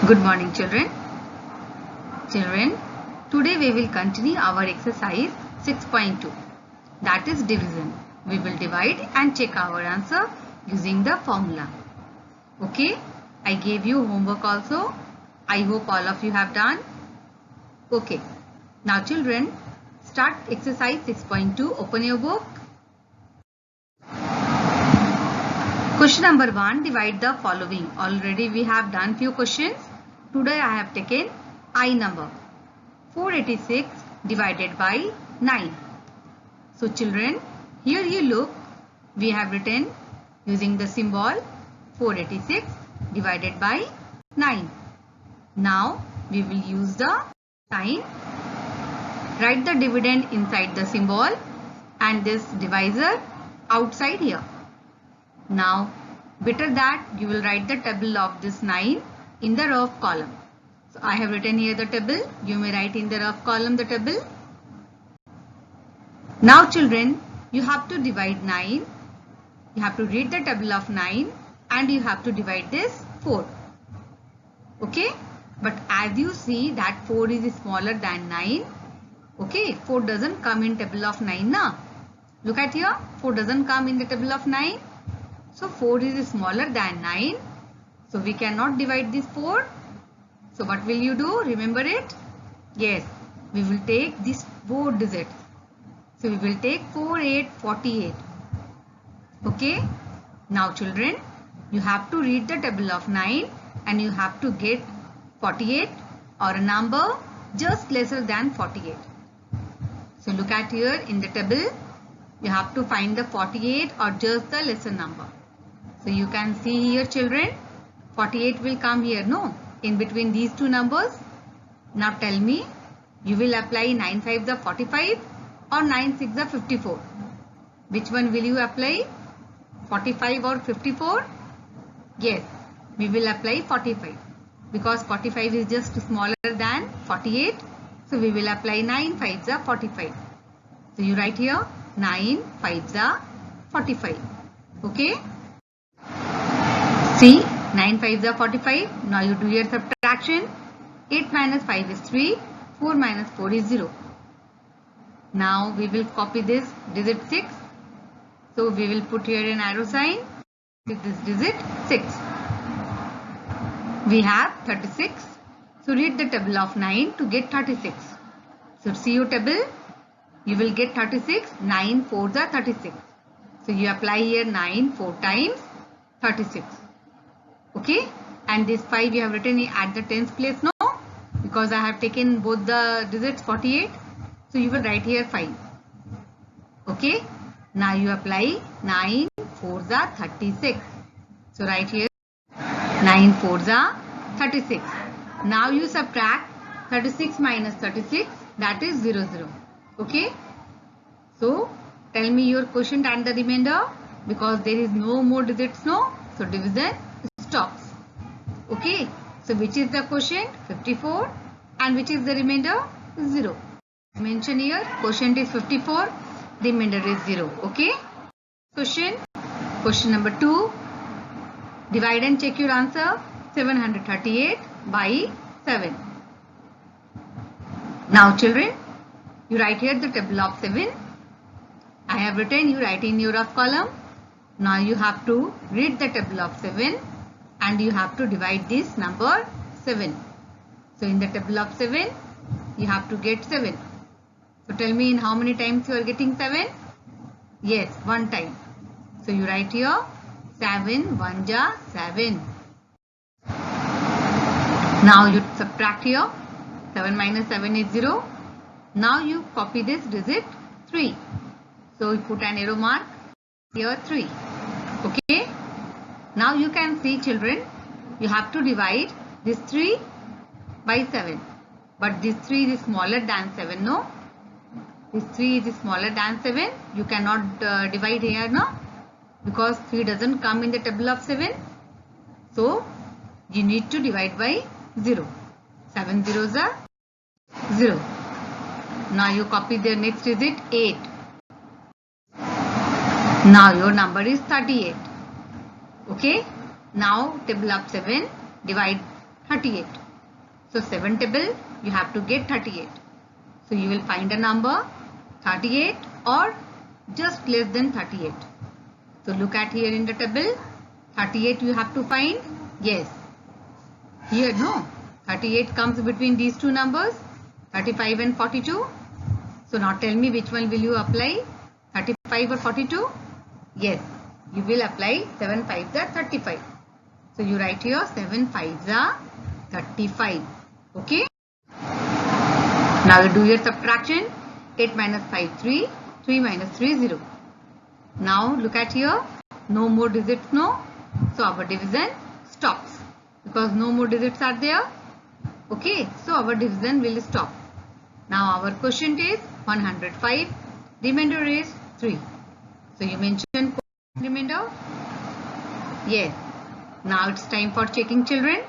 Good morning children. Children, today we will continue our exercise 6.2, that is division. We will divide and check our answer using the formula. Okay, I gave you homework also. I hope all of you have done. Okay, now children, start exercise 6.2. Open your book. Question number 1, divide the following. Already we have done few questions. Today I have taken I number. 486 divided by 9. So children, here you look, we have written using the symbol 486 divided by 9. Now we will use the sign. Write the dividend inside the symbol and this divisor outside here. Now, better that you will write the table of this 9 in the row of column. So, I have written here the table. You may write in the row of column the table. Now, children, you have to divide 9. You have to read the table of 9 and you have to divide this 4. Okay? But as you see that 4 is smaller than 9. Okay? 4 doesn't come in table of 9 now. Look at here. 4 doesn't come in the table of 9. So 4 is smaller than 9. So we cannot divide this 4. So what will you do? Remember it? Yes. We will take these 4 digits. So we will take 4, 8, 48. Okay. Now children, you have to read the table of 9 and you have to get 48 or a number just lesser than 48. So look at here in the table. You have to find the 48 or just the lesser number. So you can see here children, 48 will come here, no? In between these two numbers. Now tell me, you will apply 9 5 the 45 or 9 6 the 54. Which one will you apply? 45 or 54? Yes, we will apply 45. Because 45 is just smaller than 48. So we will apply 9 5 the 45. So you write here 9 5 the 45. Okay? See, 9 5 are 45. Now you do your subtraction. 8 minus 5 is 3. 4 minus 4 is 0. Now we will copy this digit 6. So we will put here an arrow sign with this digit 6. We have 36. So read the table of 9 to get 36. So see your table. You will get 36. 9 4s are 36. So you apply here 9 4 times 36. Okay, and this 5 you have written at the tens place, no? Because I have taken both the digits 48. So you will write here 5. Okay, now you apply 9 4s are 36. So write here 9 4s are 36. Now you subtract 36 minus 36, that is 0 0. Okay, so tell me your quotient and the remainder, because there is no more digits, no? So division stops. Okay, so which is the quotient? 54, and which is the remainder? 0. Mention here, quotient is 54, remainder is 0. Okay, question number 2, divide and check your answer. 738 by 7. Now children, you write here the table of 7. I have written, you write in your rough column. Now you have to read the table of 7 and you have to divide this number 7. So in the table of 7, you have to get 7. So tell me in how many times you are getting 7? Yes, 1 time. So you write here 7 1 ja 7. Now you subtract here. 7 minus 7 is 0. Now you copy this digit 3. So you put an arrow mark here 3. Okay. Now you can see children, you have to divide this 3 by 7. But this 3 is smaller than 7, no? This 3 is smaller than 7. You cannot divide here, no? Because 3 doesn't come in the table of 7. So you need to divide by 0. 7 zeros are 0. Now you copy the next digit 8. Now your number is 38. Okay. Now table of 7, divide 38. So 7 table, you have to get 38. So you will find a number 38 or just less than 38. So look at here in the table, 38 you have to find. Yes. Here no, 38 comes between these two numbers, 35 and 42. So now tell me which one will you apply, 35 or 42? Yes, you will apply 7 5s are 35. So you write here 7 5s are 35. Okay. Now you do your subtraction. 8 minus 5 3, 3 minus 3 0. Now look at here, no more digits, no. So our division stops because no more digits are there. Okay, so our division will stop. Now our quotient is 105, remainder is 3. So you mention remainder. Yes. Now it's time for checking, children.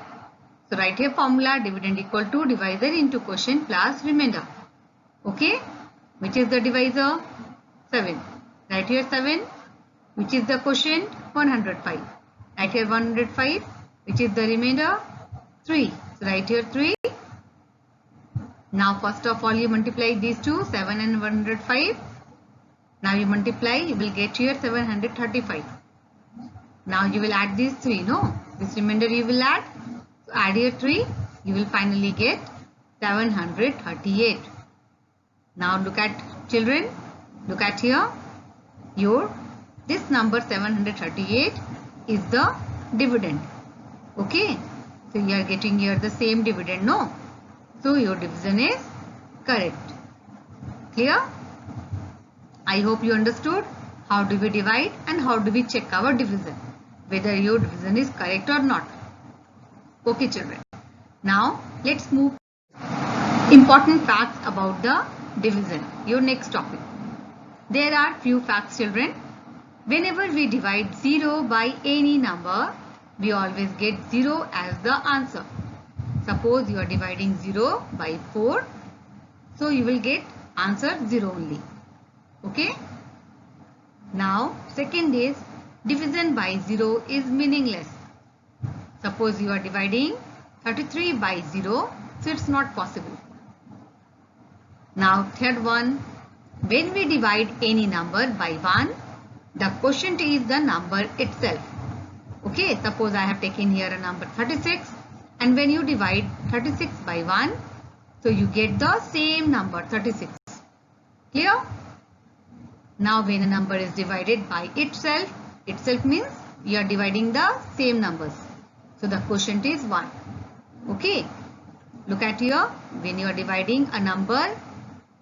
So write here formula, dividend equal to divisor into quotient plus remainder. Okay. Which is the divisor? 7. Write here 7. Which is the quotient? 105. Write here 105. Which is the remainder? 3. So write here 3. Now first of all you multiply these two, 7 and 105. Now you multiply, you will get here 735. Now you will add these 3, no? This remainder you will add. So add here 3, you will finally get 738. Now look at, children, look at here. This number 738 is the dividend. Okay. So you are getting here the same dividend, no? So your division is correct. Clear? I hope you understood how do we divide and how do we check our division, whether your division is correct or not. Okay, children. Now let's move important facts about the division, your next topic. There are few facts, children. Whenever we divide 0 by any number, we always get 0 as the answer. Suppose you are dividing 0 by 4, so you will get answer 0 only. Okay. Now second is division by 0 is meaningless. Suppose you are dividing 33 by 0, so it's not possible. Now third one, when we divide any number by 1, the quotient is the number itself. Okay, suppose I have taken here a number 36, and when you divide 36 by 1, so you get the same number 36. Clear? Now when a number is divided by itself means you are dividing the same numbers. So the quotient is 1. Okay. Look at here, when you are dividing a number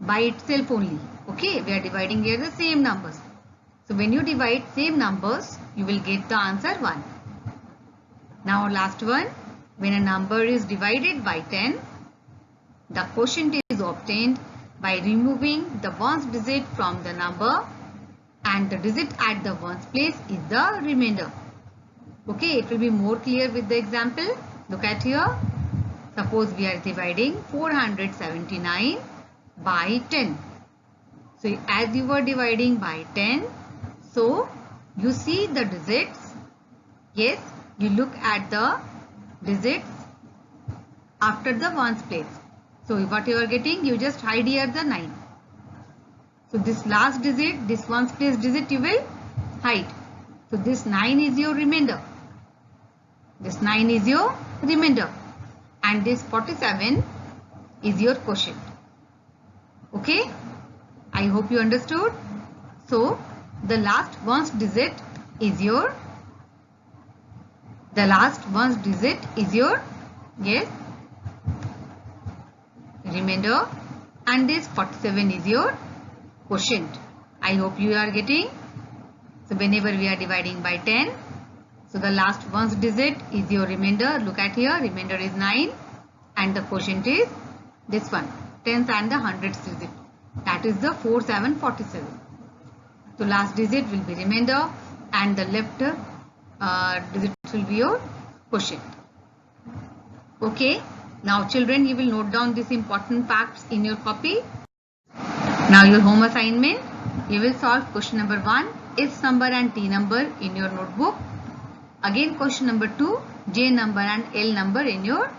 by itself only. Okay, we are dividing here the same numbers. So when you divide same numbers, you will get the answer 1. Now last one, when a number is divided by 10, the quotient is obtained by removing the ones digit from the number, and the digit at the ones place is the remainder. Okay, it will be more clear with the example. Look at here. Suppose we are dividing 479 by 10. So as you were dividing by 10, so you see the digits. Yes, you look at the digits after the ones place. So what you are getting, you just hide here the 9. So this last digit, this ones place digit you will hide. So this 9 is your remainder. This 9 is your remainder. And this 47 is your quotient. Okay? I hope you understood. So the last ones digit is your, yes, remainder, and this 47 is your quotient. I hope you are getting. So whenever we are dividing by 10, so the last ones digit is your remainder. Look at here, remainder is 9 and the quotient is this one, tens and the hundreds digit. That is the 4747. So last digit will be remainder and the left digit will be your quotient. Okay. Now children, you will note down these important facts in your copy. Now your home assignment, you will solve question number 1, S number and T number in your notebook. Again question number 2, J number and L number in your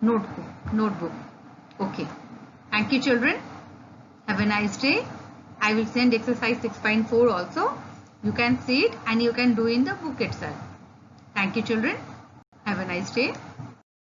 notebook. Okay. Thank you, children. Have a nice day. I will send exercise 6.4 also. You can see it and you can do in the book itself. Thank you, children. Have a nice day.